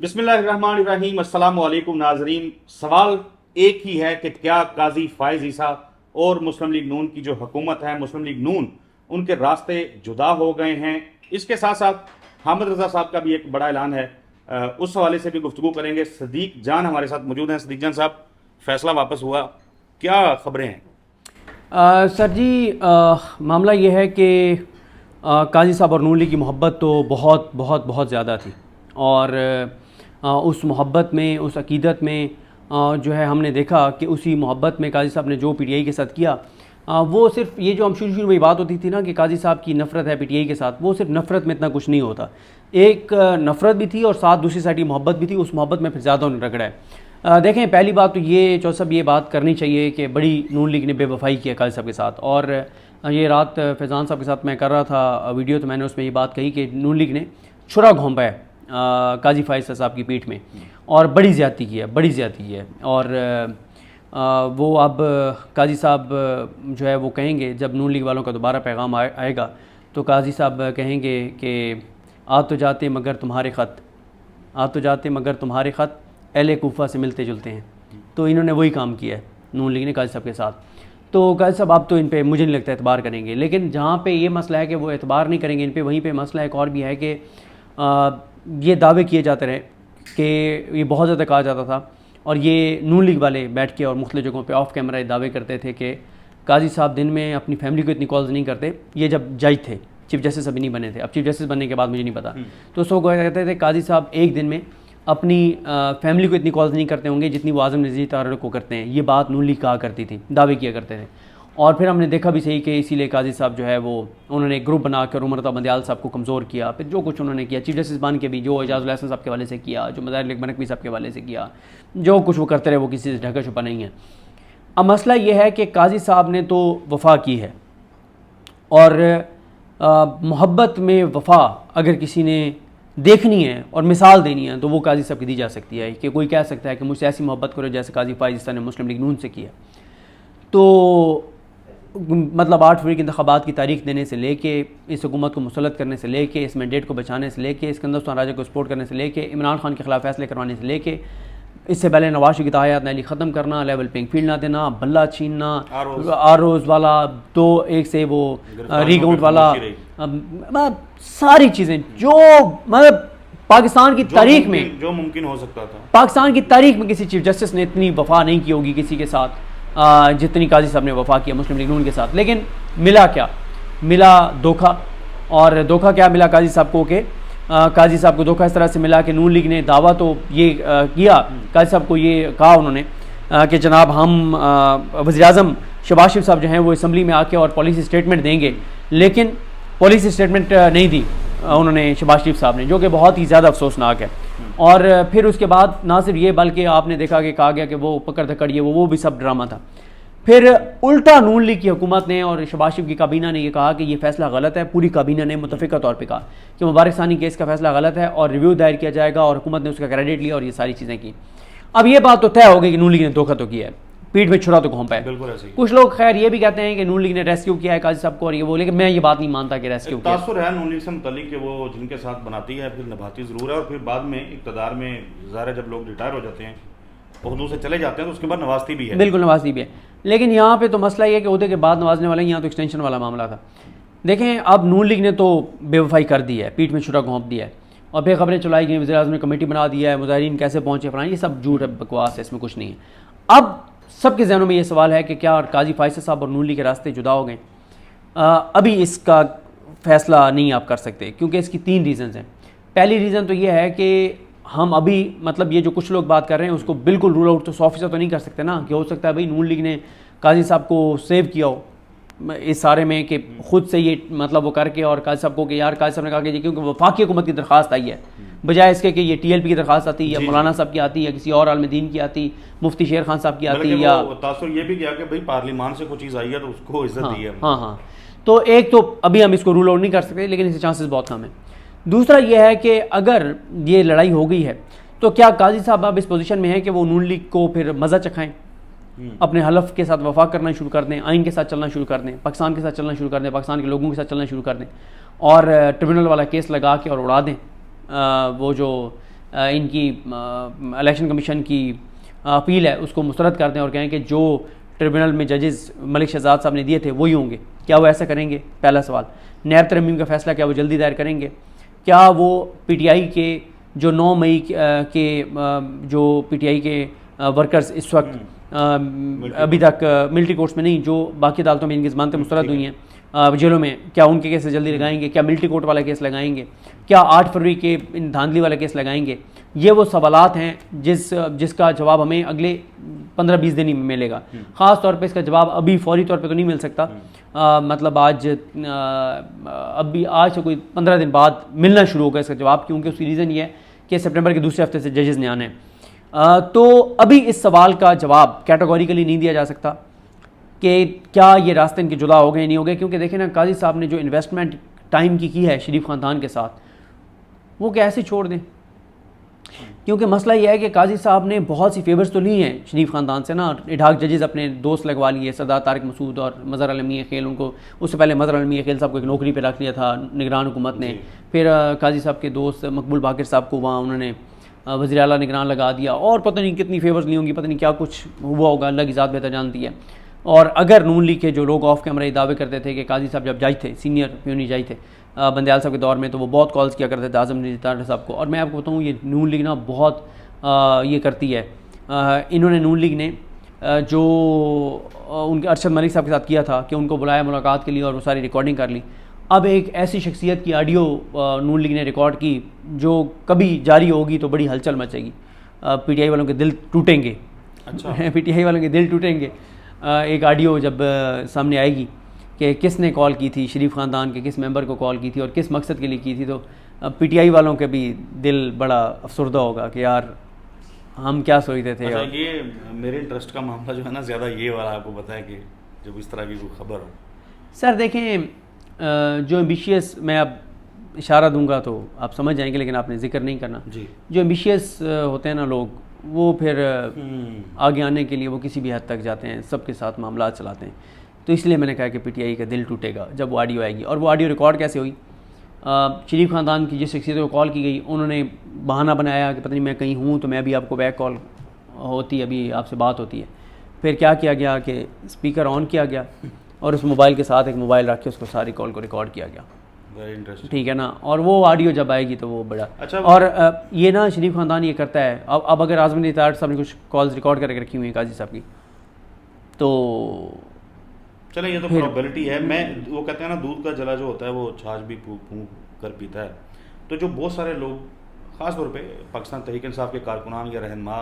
बिस्मिल्लाहिर्रहमानिर्रहीम। अस्सलामु अलैकुम नाजरीन। सवाल एक ही है कि क्या काजी फायज ईसा और मुस्लिम लीग नून की जो हुकूमत है, मुस्लिम लीग नून, उनके रास्ते जुदा हो गए हैं। इसके साथ साथ हामिद रजा साहब का भी एक बड़ा ऐलान है, उस हवाले से भी गुफ्तगू करेंगे। सदीक जान हमारे साथ मौजूद हैं। सदीक जान साहब, फैसला वापस हुआ, क्या खबरें हैं? सर जी, मामला ये है कि काजी साहब और नून लीग की मोहब्बत तो बहुत बहुत बहुत ज़्यादा थी और उस मोहब्बत में, उस अकीदत में जो है हमने देखा कि उसी मोहब्बत में काजी साहब ने जो पीटीआई के साथ किया, वो सिर्फ ये जो हम शुरू में बात होती थी ना कि काजी साहब की नफ़रत है पीटीआई के साथ, वो सिर्फ नफ़रत में इतना कुछ नहीं होता। एक नफ़रत भी थी और साथ दूसरी साइड की मोहब्बत भी थी। उस मोहब्बत में फिर ज़्यादा उन्हें रगड़ा है। देखें, पहली बात तो ये चौसब ये बात करनी चाहिए कि बड़ी नून लीग ने बेवफाई किया काजी साहब के साथ। और ये रात फैज़ान साहब के साथ मैं कर रहा था वीडियो, तो मैंने उसमें ये बात कही कि नून लीग ने छुरा घोंपा है काजी फायज साहब की पीठ में और बड़ी ज़्यादती की है, बड़ी ज़्यादती की है। और वो अब काजी साहब जो है वो कहेंगे, जब नून लीग वालों का दोबारा पैगाम आएगा तो काजी साहब कहेंगे कि आ तो जाते मगर तुम्हारे ख़त, आ तो जाते मगर तुम्हारे ख़त अहले कूफा से मिलते जुलते हैं। तो इन्होंने वही काम किया है नून लीग ने काजी साहब के साथ। तो काजी साहब आप तो इन पे मुझे नहीं लगता एतबार करेंगे, लेकिन जहाँ पे ये मसला है कि वो एतबार नहीं करेंगे इन पे, वहीं पे मसला एक और भी है कि ये दावे किए जाते रहे कि ये बहुत ज़्यादा कहा जाता था और ये नून लीग वाले बैठ के और मुख्तलिफ जगहों पे ऑफ कैमरा दावे करते थे कि काजी साहब दिन में अपनी फैमिली को इतनी कॉल्स नहीं करते। ये जब जज थे, चीफ जस्टिस अभी नहीं बने थे, अब चीफ जस्टिस बनने के बाद मुझे नहीं पता, तो उसको कहते थे काजी साहब एक दिन में अपनी फैमिली को इतनी कॉल्स नहीं करते होंगे जितनी वो आज़म नज़ीर तारड़ को करते हैं। ये बात नून लीग कहा करती थी, दावे किया करते थे। और फिर हमने देखा भी सही कि इसीलिए काजी साहब जो है वो उन्होंने एक ग्रुप बनाकर उमरता बंदयाल साहब को कमज़ोर किया। फिर जो कुछ उन्होंने किया चीफ जस्टिस बन के भी, जो एजाज़ुल हसन साहब के हवाले से किया, जो मज़ाहिर नकवी साहब के हवाले से किया, जो कुछ वो करते रहे वो किसी से ढका छुपा नहीं है। अब मसला ये है कि काजी साहब ने तो वफ़ा की है और मोहब्बत में वफ़ा अगर किसी ने देखनी है और मिसाल देनी है तो वो काजी साहब की दी जा सकती है कि कोई कह सकता है कि मुझसे ऐसी मोहब्बत करो जैसे काजी फायज ने मुस्लिम लीग नून से किया। तो मतलब 8 फरवरी के इंतखाबात की तारीख देने से लेके, इस हुकूमत को मुसलत करने से लेके, इस मैंडेट को बचाने से लेके, इसकंदर राजा को सपोर्ट करने से लेके, इमरान खान के खिलाफ फैसले करवाने से लेके, इससे पहले नवाज शरीफ की तायात नैली ख़त्म करना, लेवल प्लेइंग फील्ड ना देना, बल्ला छीनना, आरोज़ वाला, तो एक से वो रीकाउंट वाला, सारी चीज़ें जो मतलब पाकिस्तान की तारीख में जो मुमकिन हो सकता था, पाकिस्तान की तारीख में किसी चीफ जस्टिस ने इतनी वफा नहीं की होगी किसी के साथ जितनी काजी साहब ने वफा किया मुस्लिम लीग नून के साथ। लेकिन मिला क्या? मिला धोखा। और धोखा क्या मिला काजी साहब को कि काजी साहब को धोखा इस तरह से मिला कि नून लीग ने दावा तो ये किया, काजी साहब को ये कहा उन्होंने कि जनाब हम वज़ीर-ए-आज़म शहबाज शरीफ साहब जो हैं वो असम्बली में आके और पॉलिसी स्टेटमेंट देंगे, लेकिन पॉलिसी स्टेटमेंट नहीं दी उन्होंने शहबाज शरीफ साहब ने, जो कि बहुत ही ज़्यादा अफसोसनाक है। और फिर उसके बाद ना सिर्फ ये बल्कि आपने देखा कि कहा गया कि वो पकड़ धकड़ ये वो भी सब ड्रामा था। फिर उल्टा नून लीग की हुकूमत ने और शहबाज शरीफ की काबीना ने ये कहा कि ये फैसला गलत है। पूरी काबीना ने मुतफ़िक़ा तौर पे कहा कि मुबारक सानी केस का फैसला गलत है और रिव्यू दायर किया जाएगा, और हुकूमत ने उसका क्रेडिट लिया और ये सारी चीज़ें की। अब ये बात तो तय हो गई कि नून लीग ने धोखा तो किया है, पीठ में छुरा तो घोंपा है। कुछ लोग खैर ये भी कहते हैं कि नून लीग ने रेस्क्यू किया है काजी साहब को और ये वो, लेकिन मैं ये बात नहीं मानता कि रेस्क्यू किया। तासुर है नून लीग से मुताल्लिक कि वो जिनके साथ बनाती है फिर निभाती ज़रूर है, और फिर बाद में इक़्तिदार में ज़ाहिर जब लोग रिटायर हो जाते हैं, उहदों से चले जाते हैं, तो उसके बाद नवाजती भी है। बिल्कुल नवाजती भी है, लेकिन यहाँ पे तो मसला ये है कि उहदे के बाद नवाजने वाले, यहाँ तो एक्सटेंशन वाला मामला था। देखें, अब नून लीग ने तो बेवफाई कर दी है, पीठ में छुरा घोंप दिया है और फिर खबरें चलाई गई, वज़ीर-ए-आज़म ने कमेटी बना दिया है, मुज़ाहिरीन कैसे पहुँचे फलाना, ये सब झूठ है, बकवास है, इसमें कुछ नहीं है। अब सबके जहनों में ये सवाल है कि क्या काजी फायज साहब और नून लीग के रास्ते जुदा हो गए? अभी इसका फैसला नहीं आप कर सकते, क्योंकि इसकी 3 रीज़न्स हैं। पहली रीज़न तो ये है कि हम अभी मतलब ये जो कुछ लोग बात कर रहे हैं उसको बिल्कुल रूल आउट तो 100% तो नहीं कर सकते ना, कि हो सकता है भाई नून लीग ने काजी साहब को सेव किया हो इस सारे में कि खुद से ये मतलब वो करके, और काजी साहब को कि यार काजी साहब ने कहा कि क्योंकि वफाकी हुकूमत की दरख्वास्त आई है, बजाय इसके कि ये टीएलपी की दरख्वास्त आती या मौलाना साहब की आती या किसी और आलम दीन की आती, मुफ्ती शेर खान साहब की आती, या तासुर ये भी किया कि भाई पार्लियामान से कोई चीज़ आई है तो उसको इज्जत दी है। हाँ, तो एक तो अभी हम इसको रूल आउट नहीं कर सकते, लेकिन इसके चांसेस बहुत कम है। दूसरा यह है कि अगर ये लड़ाई हो गई है तो क्या काजी साहब अब इस पोजीशन में है कि वो नून लीग को फिर मज़ा चखाएं, अपने हलफ के साथ वफा करना शुरू कर दें, आइन के साथ चलना शुरू कर दें, पाकिस्तान के साथ चलना शुरू कर दें, पाकिस्तान के लोगों के साथ चलना शुरू कर दें, और ट्रिब्यूनल वाला केस लगा के और उड़ा दें वो जो इनकी इलेक्शन कमीशन की अपील है उसको मुस्तरद कर दें और कहें कि जो ट्रिब्यूनल में जजेस मलिक शहजाद साहब ने दिए थे वही होंगे। क्या वो ऐसा करेंगे? पहला सवाल। नैब तरमीम का फैसला क्या वो जल्दी दायर करेंगे? क्या वो पीटीआई के जो 9 मई के जो पीटीआई के वर्कर्स इस वक्त अभी तक मिलिट्री कोर्ट्स में नहीं, जो बाकी अदालतों में इनकी ज़मानतें मुस्तरद हुई हैं जेलों में, क्या उनके केस जल्दी लगाएंगे? क्या मिलिट्री कोर्ट वाला केस लगाएंगे? क्या 8 फरवरी के इन धांधली वाला केस लगाएंगे? ये वो सवालात हैं जिसका जवाब हमें अगले 15-20 दिन ही मिलेगा। ख़ास तौर पे इसका जवाब अभी फौरी तौर पे तो नहीं मिल सकता, मतलब आज से कोई 15 दिन बाद मिलना शुरू होगा इसका जवाब, क्योंकि उसकी रीज़न ये है कि सितंबर के दूसरे हफ्ते से जजेस ने आने हैं। तो अभी इस सवाल का जवाब कैटेगोरिकली नहीं दिया जा सकता कि क्या ये रास्ते इनके जुदा हो गए नहीं हो गए, क्योंकि देखें ना, काजी साहब ने जो इन्वेस्टमेंट टाइम की है शरीफ ख़ानदान के साथ, वो क्या ऐसे छोड़ दें? क्योंकि मसला यह है कि काजी साहब ने बहुत सी फेवर्स तो ली हैं शरीफ ख़ानदान से ना, इडाक जजेस अपने दोस्त लगवा लिए, सरदार तारिक मसूद और मज़हर आलम मियां खेल, उनको उससे पहले मज़हर आलम मियां खेल साहब को एक नौकरी पे रख लिया था निगरान हुकूमत ने। फिर काजी साहब के दोस्त मकबूल बाकिर साहब को वहाँ उन्होंने वज़ीर आला निगरान लगा दिया, और पता नहीं कितनी फेवर्स ली होंगी, पता नहीं क्या कुछ हुआ होगा, अल्लाह की ज़ात बेहतर जानती है। और अगर नून लीग के जो लोग ऑफ कैमरा ये दावे करते थे कि काजी साहब जब जज थे, सीनियर प्यूनी जज थे बंदयाल साहब के दौर में, तो वो बहुत कॉल्स किया करते थे आज़म नज़ीर साहब को। और मैं आपको बताऊँ, ये नून लीग ना बहुत ये करती है। इन्होंने नून लीग ने जो उनके अरशद मलिक साहब के साथ किया था कि उनको बुलाया मुलाकात के लिए और वो सारी रिकॉर्डिंग कर ली। अब एक ऐसी शख्सियत की ऑडियो नून लीग ने रिकॉर्ड की जो कभी जारी होगी तो बड़ी हलचल मचेगी, पीटीआई वालों के दिल टूटेंगे। अच्छा पीटीआई वालों के दिल टूटेंगे एक ऑडियो जब सामने आएगी कि किसने कॉल की थी, शरीफ ख़ानदान के किस मेंबर को कॉल की थी और किस मकसद के लिए की थी, तो पीटीआई वालों के भी दिल बड़ा अफसरदा होगा कि यार हम क्या सोचते थे। अच्छा, ये मेरे इंटरेस्ट का मामला जो है ना, ज़्यादा ये वाला आपको बताएं कि जब इस तरह की कोई खबर हो। सर देखें, जो एम्बिशियस, मैं अब इशारा दूंगा तो आप समझ जाएंगे, लेकिन आपने जिक्र नहीं करना जी। जो एम्बिशियस होते हैं ना लोग, वो फिर आगे आने के लिए वो किसी भी हद तक जाते हैं, सबके साथ मामला चलाते हैं। तो इसलिए मैंने कहा कि पीटीआई का दिल टूटेगा जब वो ऑडियो आएगी। और वो ऑडियो रिकॉर्ड कैसे हुई? शरीफ ख़ानदान की जिस शख्सियत को कॉल की गई, उन्होंने बहाना बनाया कि पता नहीं मैं कहीं हूँ तो मैं भी आपको बैक कॉल होती है, अभी आपसे बात होती है। फिर क्या किया गया कि स्पीकर ऑन किया गया और उस मोबाइल के साथ एक मोबाइल रख के उसको सारी कॉल को रिकॉर्ड किया गया। वेरी इंटरेस्टिंग, ठीक है ना। और वो ऑडियो जब आएगी तो वो बड़ा अच्छा। और ये ना शरीफ ख़ानदान ये करता है। अब अगर आज़म नज़ीर साहब ने कुछ कॉल्स रिकॉर्ड करके रखी हुई हैं काजी साहब की, तो चलें ये तो प्रोबेबिलिटी है। मैं, वो कहते हैं ना, दूध का जला जो होता है वो छाछ भी फूंक कर पीता है। तो जो बहुत सारे लोग, ख़ास तौर पे पाकिस्तान तहरीक इंसाफ के कारकुनान या रहनुमा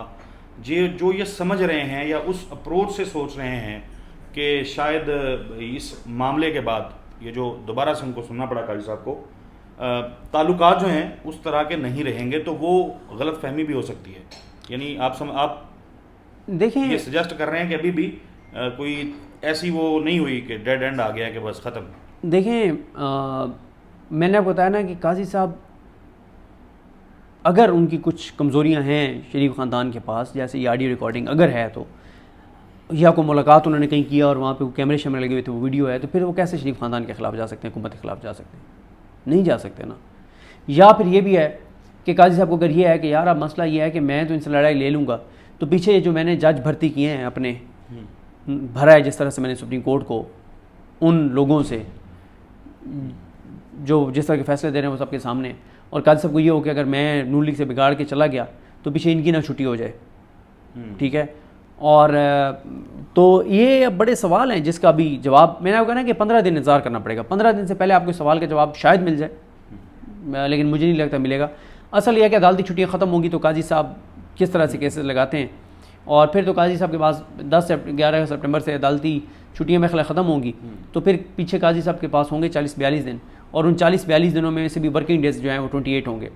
जो ये समझ रहे हैं या उस अप्रोच से सोच रहे हैं कि शायद इस मामले के बाद ये जो दोबारा से उनको सुनना पड़ा काजी साहब को, ताल्लुकात जो हैं उस तरह के नहीं रहेंगे, तो वो गलत फहमी भी हो सकती है। यानी आप देखें, ये सजेस्ट कर रहे हैं कि अभी भी कोई ऐसी वो नहीं हुई कि डेड एंड आ गया कि बस ख़त्म। देखें, मैंने आपको बताया ना कि काजी साहब, अगर उनकी कुछ कमज़ोरियां हैं शरीफ ख़ानदान के पास, जैसे ये ऑडियो रिकॉर्डिंग अगर है, तो या कोई मुलाकात उन्होंने कहीं किया और वहाँ पे कैमरे शैमरे लगे हुए थे, वो वीडियो है, तो फिर वो कैसे शरीफ ख़ानदान के ख़िलाफ़ जा सकते हैं, हुकूमत के ख़िलाफ़ जा सकते हैं? नहीं जा सकते ना। या फिर ये भी है कि काजी साहब को अगर ये है कि यार अब मसला ये है कि मैं तो इनसे लड़ाई ले लूँगा, तो पीछे जो मैंने जज भर्ती किए हैं अपने, भरा है जिस तरह से मैंने सुप्रीम कोर्ट को, उन लोगों से जो जिस तरह के फैसले दे रहे हैं वो सबके सामने, और काजी साहब को ये हो कि अगर मैं नून लीग से बिगाड़ के चला गया तो पीछे इनकी ना छुट्टी हो जाए। ठीक है। और तो ये अब बड़े सवाल हैं जिसका भी जवाब मैंने आपको कहा ना कि 15 दिन इंतज़ार करना पड़ेगा। 15 दिन से पहले आपको सवाल का जवाब शायद मिल जाए, लेकिन मुझे नहीं लगता मिलेगा। असल यह है कि अदालती छुट्टियाँ ख़त्म होंगी तो काजी साहब किस तरह से केसेस लगाते हैं, और फिर तो काजी साहब के पास 11 सितंबर से अदालती छुट्टियाँ में ख़त्म होंगी, तो फिर पीछे काजी साहब के पास होंगे 40-42 दिन, और उन 40-42 दिनों में से भी वर्किंग डेज जो हैं वो 28 होंगे।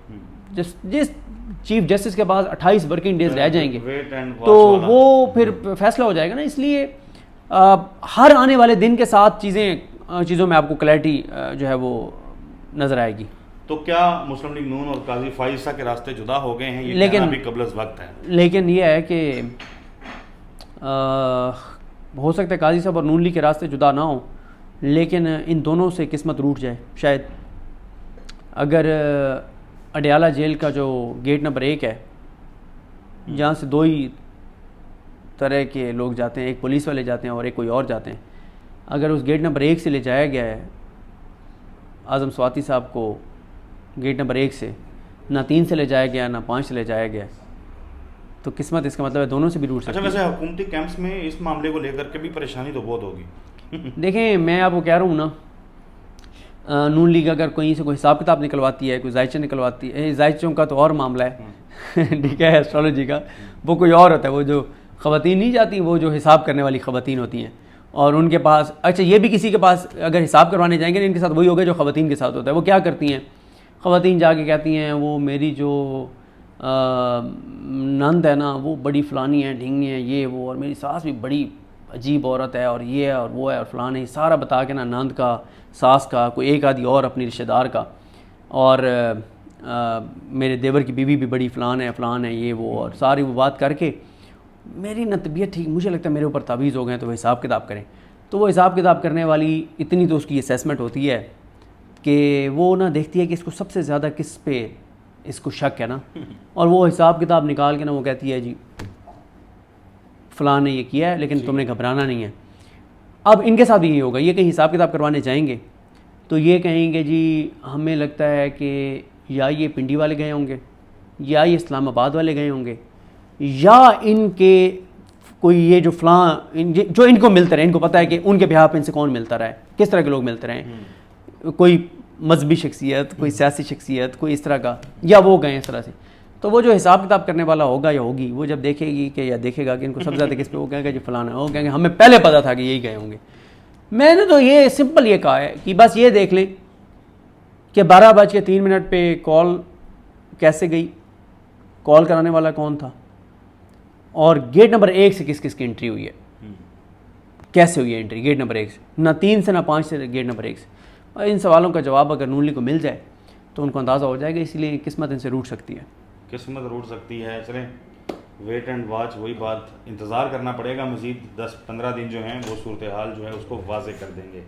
जिस चीफ जस्टिस के पास 28 वर्किंग डेज रह जाएंगे तो वो फिर फैसला हो जाएगा ना। इसलिए हर आने वाले दिन के साथ चीज़ों में आपको क्लैरिटी जो है वो नज़र आएगी। तो क्या मुस्लिम लीग नून और काजी फाइज साहब के रास्ते जुदा हो गए हैं? ये लेकिन अभी कबल वक्त है, लेकिन ये है कि हो सकता है काजी साहब और नून लीग के रास्ते जुदा ना हो, लेकिन इन दोनों से किस्मत रूठ जाए शायद। अगर अडयाला जेल का जो गेट नंबर 1 है, जहाँ से दो ही तरह के लोग जाते हैं, एक पुलिस वाले जाते हैं और एक कोई और जाते हैं। अगर उस गेट नंबर 1 से ले जाया गया है आज़म स्वाति साहब को गेट नंबर 1 से, ना 3 से ले जाया गया ना 5 से ले जाया गया, तो किस्मत इसका मतलब है दोनों से भी रूट सकती अच्छा, है। वैसे हुकूमती कैंप्स में इस मामले को लेकर के भी परेशानी तो बहुत होगी। देखें, मैं आपको कह रहा हूँ ना, नून लीग अगर कहीं से कोई हिसाब किताब निकलवाती है, कोई जायचे निकलवाती है, जायचों का तो और मामला है ठीक है, एस्ट्रोलॉजी का वो कोई और होता है। वो जो ख़वातीन नहीं जाती, वो जो हिसाब करने वाली ख़वातीन होती हैं, और उनके पास, अच्छा ये भी किसी के पास अगर हिसाब करवाने जाएंगे ना, इनके साथ वही होगा जो ख़वातीन के साथ होता है। वो क्या करती हैं, ख़वातीन जाके कहती हैं वो मेरी जो नंद है ना वो बड़ी फ़लानी है, ढींगनी है, ये वो, और मेरी सास भी बड़ी अजीब औरत है, और ये है और वो है और फ़लान है, सारा बता के ना नंद का, सास का, कोई एक आदि और अपनी रिश्तेदार का, और मेरे देवर की बीवी भी बड़ी फ़लान है ये वो, और सारी वो बात करके मेरी न तबीयत ठीक, मुझे लगता है मेरे ऊपर तावीज़ हो गए, तो वो हिसाब किताब करें। तो वो हिसाब किताब करने वाली इतनी तो उसकी असेसमेंट होती है कि वो ना देखती है कि इसको सबसे ज़्यादा किस पे इसको शक है ना, और वो हिसाब किताब निकाल के ना वो कहती है जी फ़लान ने ये किया है, लेकिन तुमने घबराना नहीं है। अब इनके साथ भी यही होगा, ये कहीं हिसाब किताब करवाने जाएंगे तो ये कहेंगे जी हमें लगता है कि या ये पिंडी वाले गए होंगे, या ये इस्लामाबाद वाले गए होंगे, या इनके कोई ये जो जो इनको मिलते रहे, इनको पता है कि उनके बिहार पे इनसे कौन मिलता रहा है, किस तरह के लोग मिलते रहे, कोई मजहबी शख्सियत, कोई सियासी शख्सियत, कोई इस तरह का, या वो गए इस तरह से। तो वो जो हिसाब किताब करने वाला होगा या होगी, वो जब देखेगी कि या देखेगा कि इनको सबसे ज़्यादा किस पे, वो कहेगा जी फलाना है, वो कहेंगे हमें पहले पता था कि यही गए होंगे। मैंने तो ये सिंपल ये कहा है कि बस ये देख लें कि 12:03 पे कॉल कैसे गई, कॉल कराने वाला कौन था, और गेट नंबर 1 से किस किस की एंट्री हुई है, कैसे हुई है एंट्री गेट नंबर 1 से, ना 3 से ना 5 से, गेट नंबर 1 से। इन सवालों का जवाब अगर नून लीग को मिल जाए तो उनको अंदाज़ा हो जाएगा, इसलिए किस्मत इनसे रूठ सकती है। किस्मत रूठ सकती है। चलें, वेट एंड वॉच, वही बात, इंतज़ार करना पड़ेगा। मज़ीद 10-15 दिन जो हैं वो सूरत हाल जो है उसको वाज़ेह कर देंगे।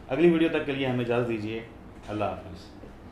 अगली वीडियो तक के लिए हमें इजाज़त दीजिए। अल्लाह हाफ़िज़।